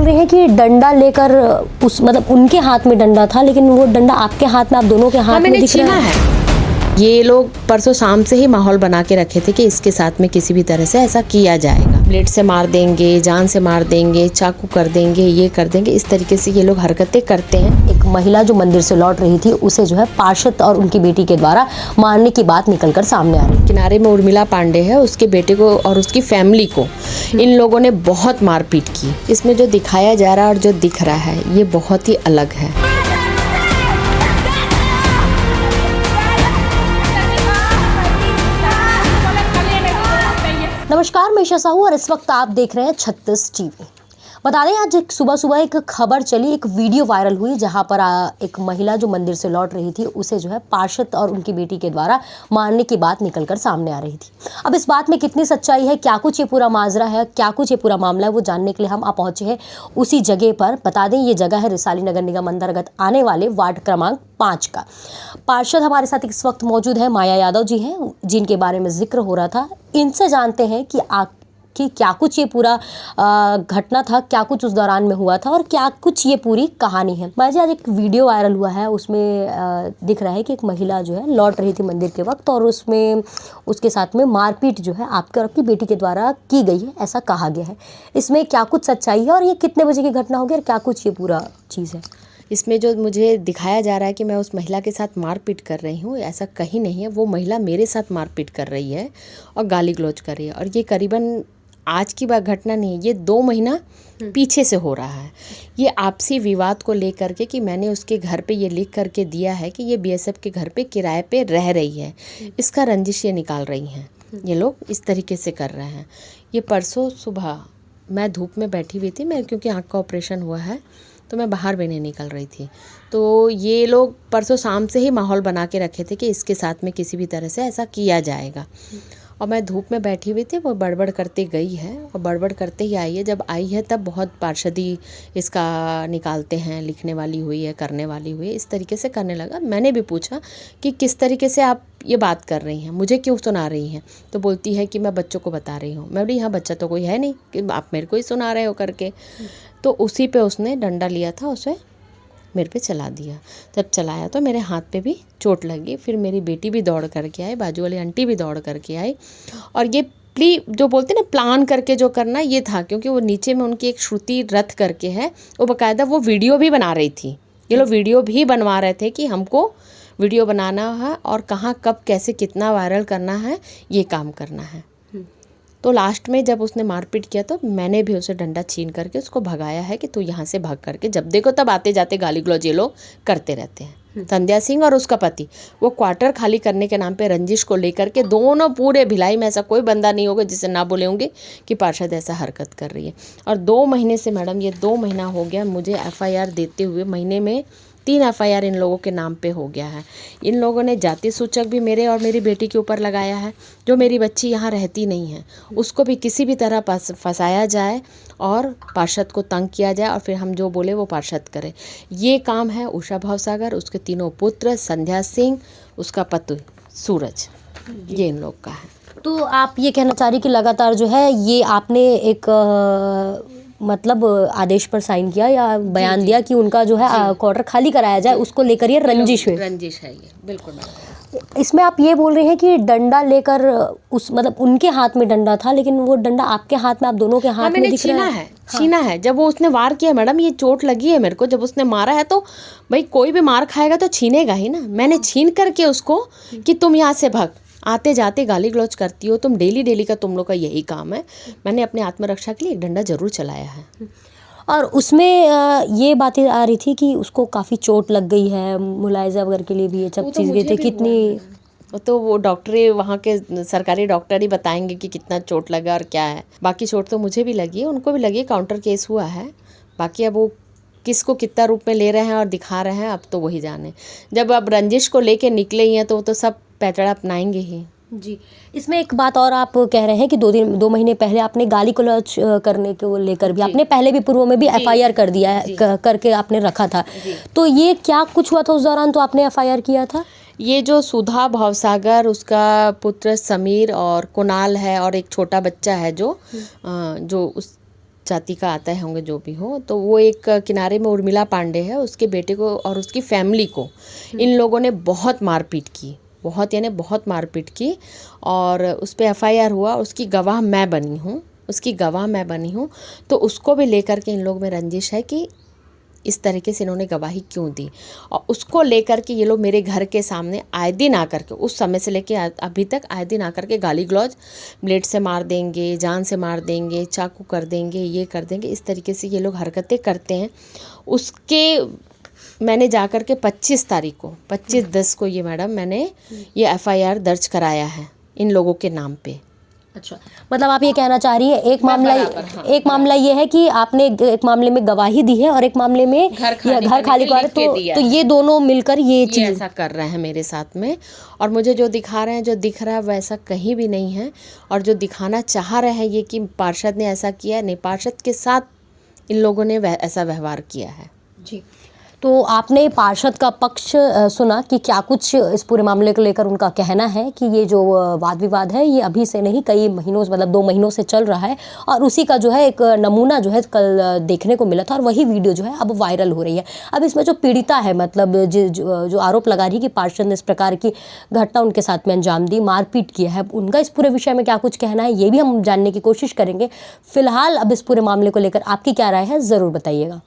रहे हैं कि डंडा लेकर उस मतलब उनके हाथ में डंडा था, लेकिन वो डंडा आपके हाथ में, आप दोनों के हाथ में दिख रहा है। ये लोग परसों शाम से ही माहौल बना के रखे थे कि इसके साथ में किसी भी तरह से ऐसा किया जाएगा, ब्लेड से मार देंगे, जान से मार देंगे, चाकू कर देंगे, ये कर देंगे, इस तरीके से ये लोग हरकतें करते हैं। एक महिला जो मंदिर से लौट रही थी, उसे जो है पार्षद और उनकी बेटी के द्वारा मारने की बात निकलकर सामने आ रही है। किनारे में उर्मिला पांडे है, उसके बेटे को और उसकी फैमिली को इन लोगों ने बहुत मारपीट की। इसमें जो दिखाया जा रहा है और जो दिख रहा है ये बहुत ही अलग है। नमस्कार, मैं ईशा साहू और इस वक्त आप देख रहे हैं 36 टीवी। बता दें, आज सुबह सुबह एक खबर चली, एक वीडियो वायरल हुई जहां पर एक महिला जो मंदिर से लौट रही थी, उसे जो है पार्षद और उनकी बेटी के द्वारा मारने की बात निकलकर सामने आ रही थी। अब इस बात में कितनी सच्चाई है, क्या कुछ ये पूरा माजरा है, क्या कुछ ये पूरा मामला है, वो जानने के लिए हम पहुंचे हैं उसी जगह पर। बता दें, ये जगह है रिसाली नगर निगम अंतर्गत आने वाले वार्ड क्रमांक 5 का। पार्षद हमारे साथ इस वक्त मौजूद है, माया यादव जी हैं, जिनके बारे में जिक्र हो रहा था। इनसे जानते हैं कि क्या कुछ ये पूरा घटना था, क्या कुछ उस दौरान में हुआ था और क्या कुछ ये पूरी कहानी है। माया जी, आज एक वीडियो वायरल हुआ है, उसमें दिख रहा है कि एक महिला जो है लौट रही थी मंदिर के वक्त और उसमें उसके साथ में मारपीट जो है आपके और आपकी बेटी के द्वारा की गई है, ऐसा कहा गया है। इसमें क्या कुछ सच्चाई है और ये कितने बजे की घटना होगी और क्या कुछ ये पूरा चीज़ है? इसमें जो मुझे दिखाया जा रहा है कि मैं उस महिला के साथ मारपीट कर रही हूँ, ऐसा कहीं नहीं है। वो महिला मेरे साथ मारपीट कर रही है और गाली गलौज कर रही है, और ये करीबन आज की बात घटना नहीं है, ये 2 महीना पीछे से हो रहा है। ये आपसी विवाद को लेकर के कि मैंने उसके घर पे ये लिख करके दिया है कि ये बीएसएफ के घर पे किराए पे रह रही है, इसका रंजिश ये निकाल रही हैं। ये लोग इस तरीके से कर रहे हैं। ये परसों सुबह मैं धूप में बैठी हुई थी, मैं क्योंकि आँख का ऑपरेशन हुआ है तो मैं बाहर भी नहीं निकल रही थी। तो ये लोग परसों शाम से ही माहौल बना के रखे थे कि इसके साथ में किसी भी तरह से ऐसा किया जाएगा। और मैं धूप में बैठी हुई थी, वो बड़बड़ करते गई है और बड़बड़ करते ही आई है। जब आई है तब बहुत पार्षदी इसका निकालते हैं, लिखने वाली हुई है, करने वाली हुई है, इस तरीके से करने लगा। मैंने भी पूछा कि किस तरीके से आप ये बात कर रही हैं, मुझे क्यों सुना रही हैं? तो बोलती है कि मैं बच्चों को बता रही हूँ। मैं बोली यहाँ बच्चा तो कोई है नहीं कि आप मेरे को ही सुना रहे हो करके। तो उसी पे उसने डंडा लिया था, उसे मेरे पे चला दिया। जब चलाया तो मेरे हाथ पे भी चोट लगी। फिर मेरी बेटी भी दौड़ करके आई, बाजू वाली आंटी भी दौड़ करके आई। और ये जो बोलते ना प्लान करके जो करना, ये था क्योंकि वो नीचे में उनकी एक श्रुति रथ करके है, वो बाकायदा वो वीडियो भी बना रही थी। ये लोग वीडियो भी बनवा रहे थे कि हमको वीडियो बनाना है और कहाँ कब कैसे कितना वायरल करना है, ये काम करना है। तो लास्ट में जब उसने मारपीट किया तो मैंने भी उसे डंडा छीन करके उसको भगाया है कि तू यहाँ से भाग करके, जब देखो तब आते जाते गाली गलौज ये लोग करते रहते हैं। संध्या सिंह और उसका पति वो क्वार्टर खाली करने के नाम पे रंजिश को लेकर के दोनों पूरे भिलाई में ऐसा कोई बंदा नहीं होगा जिसे ना बोले होंगे कि पार्षद ऐसा हरकत कर रही है। और 2 महीने से मैडम, ये 2 महीना हो गया मुझे एफआईआर देते हुए। महीने में 3 एफआईआर इन लोगों के नाम पे हो गया है। इन लोगों ने जाति सूचक भी मेरे और मेरी बेटी के ऊपर लगाया है। जो मेरी बच्ची यहाँ रहती नहीं है उसको भी किसी भी तरह फंसाया जाए और पार्षद को तंग किया जाए और फिर हम जो बोले वो पार्षद करे। ये काम है उषा भवसागर, उसके 3 पुत्र, संध्या सिंह, उसका पति सूरज, ये इन लोग का है। तो आप ये कहना चाह रही कि लगातार जो है ये आपने एक मतलब आदेश पर साइन किया या बयान दिया कि उनका जो है क्वार्टर खाली कराया जाए, उसको लेकर ये रंजिश है। रंजिश है ये, बिल्कुल मैडम। इसमें आप ये बोल रहे हैं कि डंडा लेकर उस मतलब उनके हाथ में डंडा था, लेकिन वो डंडा आपके हाथ में, आप दोनों के हाथ में दिख रहा है। छीना है। जब वो उसने वार किया मैडम, ये चोट लगी है मेरे को, जब उसने मारा है तो भाई कोई भी मार खाएगा तो छीनेगा ही ना। मैंने छीन करके उसको कि तुम यहाँ से भाग, आते जाते गाली गलौज करती हो तुम, डेली का तुम लोग का यही काम है। मैंने अपने आत्मरक्षा के लिए एक डंडा जरूर चलाया है। और उसमें ये बातें आ रही थी कि उसको काफ़ी चोट लग गई है, मुलायजा वगैरह के लिए भी ये सब चीज़ गई थी। कितनी तो वो डॉक्टर, वहाँ के सरकारी डॉक्टर ही बताएंगे कि कितना चोट लगा और क्या है। बाकी चोट तो मुझे भी लगी है, उनको भी लगी है, काउंटर केस हुआ है। बाकी अब वो किसको कितना रूप में ले रहे हैं और दिखा रहे हैं, अब तो वही जाने। जब अब रंजिश को लेके निकले ही हैं तो वो तो सब पैतरा अपनाएंगे ही। जी, इसमें एक बात और आप कह रहे हैं कि 2 महीने पहले आपने गाली गलौज करने को लेकर भी आपने पहले भी पूर्व में भी एफआईआर कर दिया है, करके आपने रखा था। तो ये क्या कुछ हुआ था उस दौरान तो आपने एफआईआर किया था? ये जो सुधा भवसागर, उसका पुत्र समीर और कुणाल है और एक छोटा बच्चा है जो उस जाति का आता है होंगे जो भी हो, तो वो एक किनारे में उर्मिला पांडे है, उसके बेटे को और उसकी फैमिली को इन लोगों ने बहुत मारपीट की, बहुत यानी बहुत मारपीट की। और उस पर FIR हुआ, उसकी गवाह मैं बनी हूँ। तो उसको भी लेकर के इन लोग में रंजिश है कि इस तरीके से इन्होंने गवाही क्यों दी, और उसको लेकर के ये लोग मेरे घर के सामने आए दिन आकर के, उस समय से लेके अभी तक आए दिन आकर के गाली गलौज, ब्लेड से मार देंगे, जान से मार देंगे, चाकू कर देंगे, ये कर देंगे, इस तरीके से ये लोग हरकतें करते हैं। उसके मैंने जाकर के 25/10 को ये मैडम मैंने ये FIR दर्ज कराया है इन लोगों के नाम पे। अच्छा, मतलब आप ये कहना चाह रही है एक मामला ये है कि आपने एक मामले में गवाही दी है और एक मामले में घर खाली कर, तो ये दोनों मिलकर ये चीज ऐसा कर रहे हैं मेरे साथ में। और मुझे जो दिखा रहे हैं, जो दिख रहा है वैसा कहीं भी नहीं है, और जो दिखाना चाह रहे हैं ये कि पार्षद ने ऐसा किया, नहीं, पार्षद के साथ इन लोगों ने ऐसा व्यवहार किया है। जी, तो आपने पार्षद का पक्ष सुना कि क्या कुछ इस पूरे मामले को लेकर उनका कहना है कि ये जो वाद विवाद है ये अभी से नहीं, कई महीनों मतलब 2 महीनों से चल रहा है, और उसी का जो है एक नमूना जो है कल देखने को मिला था, और वही वीडियो जो है अब वायरल हो रही है। अब इसमें जो पीड़िता है, मतलब जो आरोप लगा रही है कि पार्षद ने इस प्रकार की घटना उनके साथ में अंजाम दी, मारपीट किया है, उनका इस पूरे विषय में क्या कुछ कहना है ये भी हम जानने की कोशिश करेंगे। फिलहाल अब इस पूरे मामले को लेकर आपकी क्या राय है, ज़रूर बताइएगा।